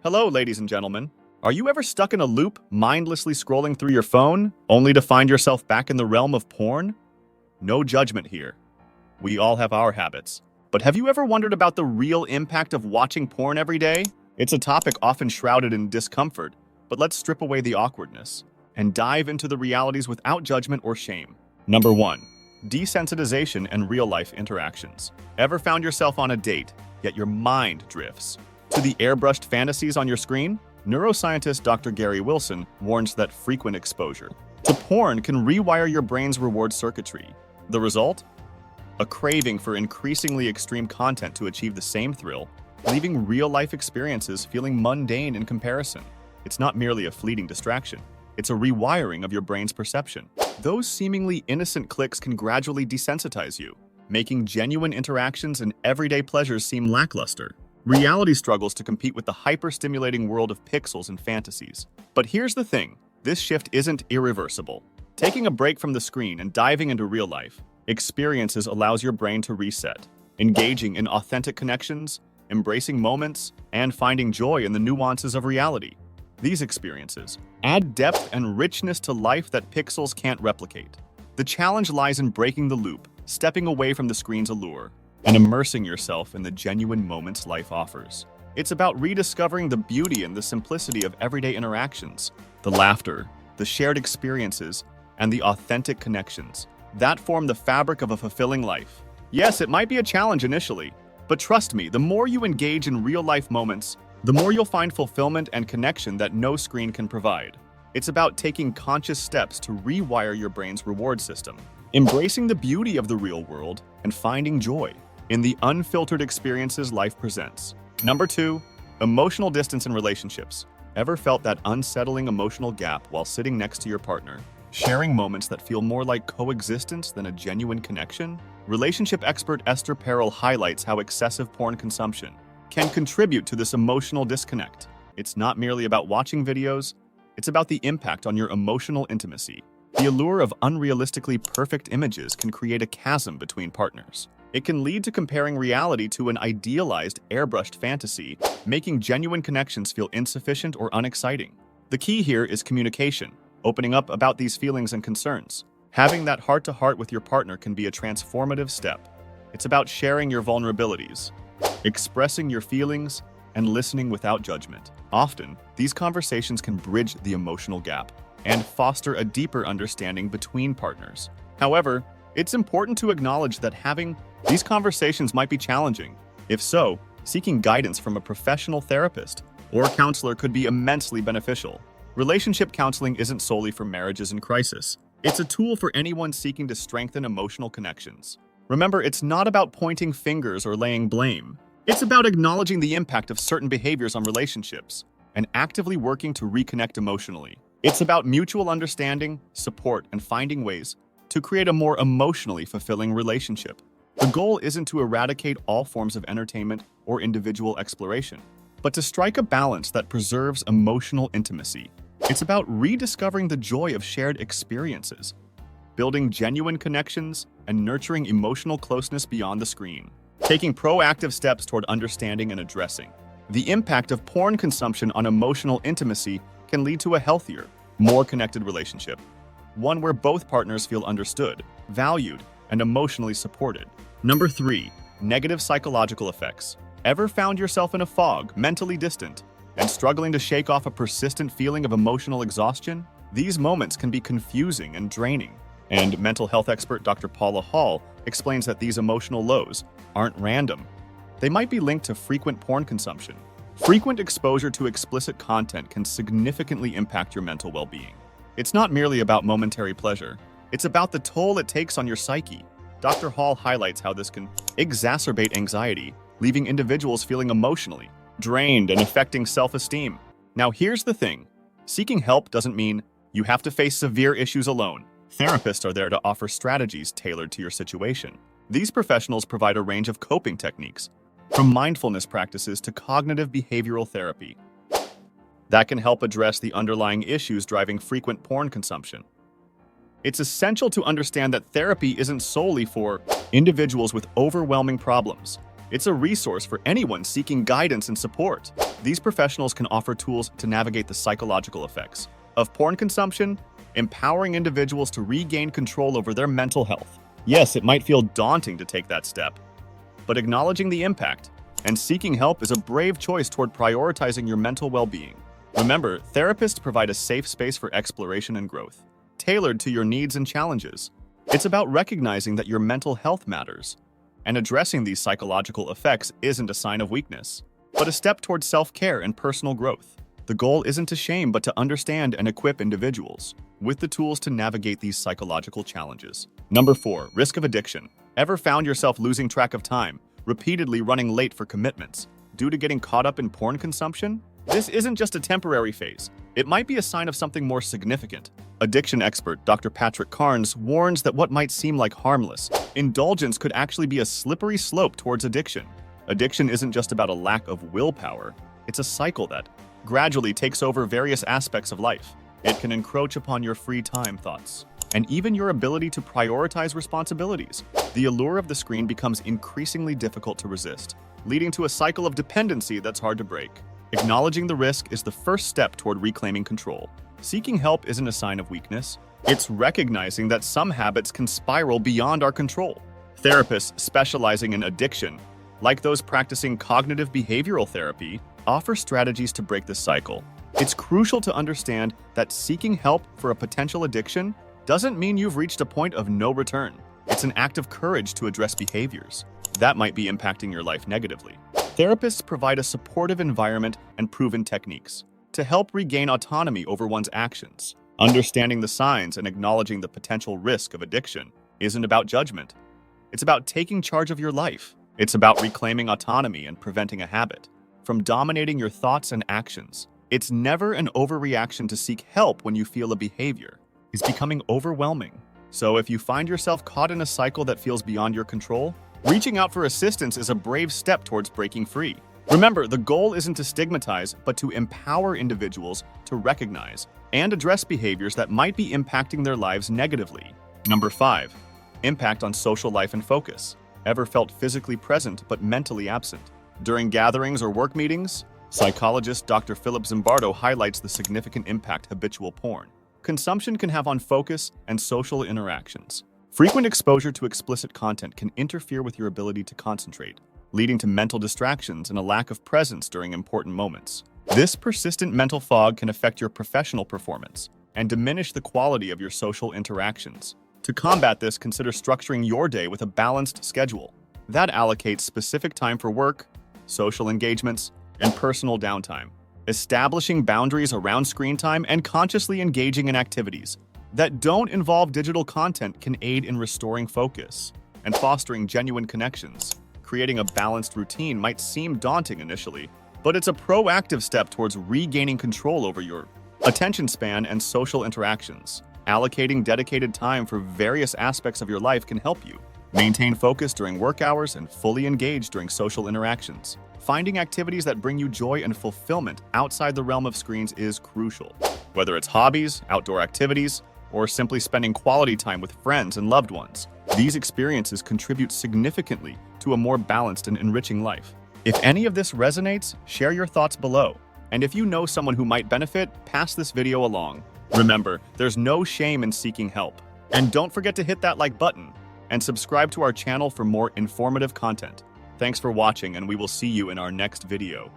Hello, ladies and gentlemen. Are you ever stuck in a loop, mindlessly scrolling through your phone, only to find yourself back in the realm of porn? No judgment here. We all have our habits. But have you ever wondered about the real impact of watching porn every day? It's a topic often shrouded in discomfort, but let's strip away the awkwardness and dive into the realities without judgment or shame. Number 1. Desensitization and real-life interactions. Ever found yourself on a date, yet your mind drifts to the airbrushed fantasies on your screen? Neuroscientist Dr. Gary Wilson warns that frequent exposure to porn can rewire your brain's reward circuitry. The result? A craving for increasingly extreme content to achieve the same thrill, leaving real-life experiences feeling mundane in comparison. It's not merely a fleeting distraction. It's a rewiring of your brain's perception. Those seemingly innocent clicks can gradually desensitize you, making genuine interactions and everyday pleasures seem lackluster. Reality struggles to compete with the hyper-stimulating world of pixels and fantasies. But here's the thing, this shift isn't irreversible. Taking a break from the screen and diving into real-life experiences allows your brain to reset, engaging in authentic connections, embracing moments, and finding joy in the nuances of reality. These experiences add depth and richness to life that pixels can't replicate. The challenge lies in breaking the loop, stepping away from the screen's allure, and immersing yourself in the genuine moments life offers. It's about rediscovering the beauty and the simplicity of everyday interactions, the laughter, the shared experiences, and the authentic connections that form the fabric of a fulfilling life. Yes, it might be a challenge initially, but trust me, the more you engage in real-life moments, the more you'll find fulfillment and connection that no screen can provide. It's about taking conscious steps to rewire your brain's reward system, embracing the beauty of the real world, and finding joy in the unfiltered experiences life presents. Number 2, emotional distance in relationships. Ever felt that unsettling emotional gap while sitting next to your partner, sharing moments that feel more like coexistence than a genuine connection? Relationship expert Esther Perel highlights how excessive porn consumption can contribute to this emotional disconnect. It's not merely about watching videos, it's about the impact on your emotional intimacy. The allure of unrealistically perfect images can create a chasm between partners. It can lead to comparing reality to an idealized, airbrushed fantasy, making genuine connections feel insufficient or unexciting. The key here is communication, opening up about these feelings and concerns. Having that heart-to-heart with your partner can be a transformative step. It's about sharing your vulnerabilities, expressing your feelings, and listening without judgment. Often, these conversations can bridge the emotional gap and foster a deeper understanding between partners. However, it's important to acknowledge that having these conversations might be challenging. If so, seeking guidance from a professional therapist or counselor could be immensely beneficial. Relationship counseling isn't solely for marriages in crisis. It's a tool for anyone seeking to strengthen emotional connections. Remember, it's not about pointing fingers or laying blame. It's about acknowledging the impact of certain behaviors on relationships and actively working to reconnect emotionally. It's about mutual understanding, support, and finding ways to create a more emotionally fulfilling relationship. The goal isn't to eradicate all forms of entertainment or individual exploration, but to strike a balance that preserves emotional intimacy. It's about rediscovering the joy of shared experiences, building genuine connections, and nurturing emotional closeness beyond the screen. Taking proactive steps toward understanding and addressing the impact of porn consumption on emotional intimacy can lead to a healthier, more connected relationship. One where both partners feel understood, valued, and emotionally supported. Number 3, negative psychological effects. Ever found yourself in a fog, mentally distant, and struggling to shake off a persistent feeling of emotional exhaustion? These moments can be confusing and draining. And mental health expert Dr. Paula Hall explains that these emotional lows aren't random. They might be linked to frequent porn consumption. Frequent exposure to explicit content can significantly impact your mental well-being. It's not merely about momentary pleasure. It's about the toll it takes on your psyche. Dr. Hall highlights how this can exacerbate anxiety, leaving individuals feeling emotionally drained and affecting self-esteem. Now here's the thing. Seeking help doesn't mean you have to face severe issues alone. Therapists are there to offer strategies tailored to your situation. These professionals provide a range of coping techniques, from mindfulness practices to cognitive behavioral therapy, that can help address the underlying issues driving frequent porn consumption. It's essential to understand that therapy isn't solely for individuals with overwhelming problems. It's a resource for anyone seeking guidance and support. These professionals can offer tools to navigate the psychological effects of porn consumption, empowering individuals to regain control over their mental health. Yes, it might feel daunting to take that step, but acknowledging the impact and seeking help is a brave choice toward prioritizing your mental well-being. Remember, therapists provide a safe space for exploration and growth, tailored to your needs and challenges. It's about recognizing that your mental health matters, and addressing these psychological effects isn't a sign of weakness, but a step towards self-care and personal growth. The goal isn't to shame, but to understand and equip individuals with the tools to navigate these psychological challenges. Number 4, risk of addiction. Ever found yourself losing track of time, repeatedly running late for commitments due to getting caught up in porn consumption? This isn't just a temporary phase. It might be a sign of something more significant. Addiction expert Dr. Patrick Carnes warns that what might seem like harmless indulgence could actually be a slippery slope towards addiction. Addiction isn't just about a lack of willpower. It's a cycle that gradually takes over various aspects of life. It can encroach upon your free time thoughts and even your ability to prioritize responsibilities. The allure of the screen becomes increasingly difficult to resist, leading to a cycle of dependency that's hard to break. Acknowledging the risk is the first step toward reclaiming control. Seeking help isn't a sign of weakness. It's recognizing that some habits can spiral beyond our control. Therapists specializing in addiction, like those practicing cognitive behavioral therapy, offer strategies to break the cycle. It's crucial to understand that seeking help for a potential addiction doesn't mean you've reached a point of no return. It's an act of courage to address behaviors that might be impacting your life negatively. Therapists provide a supportive environment and proven techniques to help regain autonomy over one's actions. Understanding the signs and acknowledging the potential risk of addiction isn't about judgment. It's about taking charge of your life. It's about reclaiming autonomy and preventing a habit from dominating your thoughts and actions. It's never an overreaction to seek help when you feel a behavior is becoming overwhelming. So if you find yourself caught in a cycle that feels beyond your control, reaching out for assistance is a brave step towards breaking free. Remember, the goal isn't to stigmatize, but to empower individuals to recognize and address behaviors that might be impacting their lives negatively. Number 5, impact on social life and focus. Ever felt physically present but mentally absent during gatherings or work meetings? Psychologist Dr. 𝐒𝐨𝐵 highlights the significant impact habitual porn consumption can have on focus and social interactions. Frequent exposure to explicit content can interfere with your ability to concentrate, leading to mental distractions and a lack of presence during important moments. This persistent mental fog can affect your professional performance and diminish the quality of your social interactions. To combat this, consider structuring your day with a balanced schedule that allocates specific time for work, social engagements, and personal downtime. Establishing boundaries around screen time and consciously engaging in activities that don't involve digital content can aid in restoring focus and fostering genuine connections. Creating a balanced routine might seem daunting initially, but it's a proactive step towards regaining control over your attention span and social interactions. Allocating dedicated time for various aspects of your life can help you maintain focus during work hours and fully engage during social interactions. Finding activities that bring you joy and fulfillment outside the realm of screens is crucial. Whether it's hobbies, outdoor activities, or simply spending quality time with friends and loved ones, these experiences contribute significantly to a more balanced and enriching life. If any of this resonates, share your thoughts below. And if you know someone who might benefit, pass this video along. Remember, there's no shame in seeking help. And don't forget to hit that like button and subscribe to our channel for more informative content. Thanks for watching, and we will see you in our next video.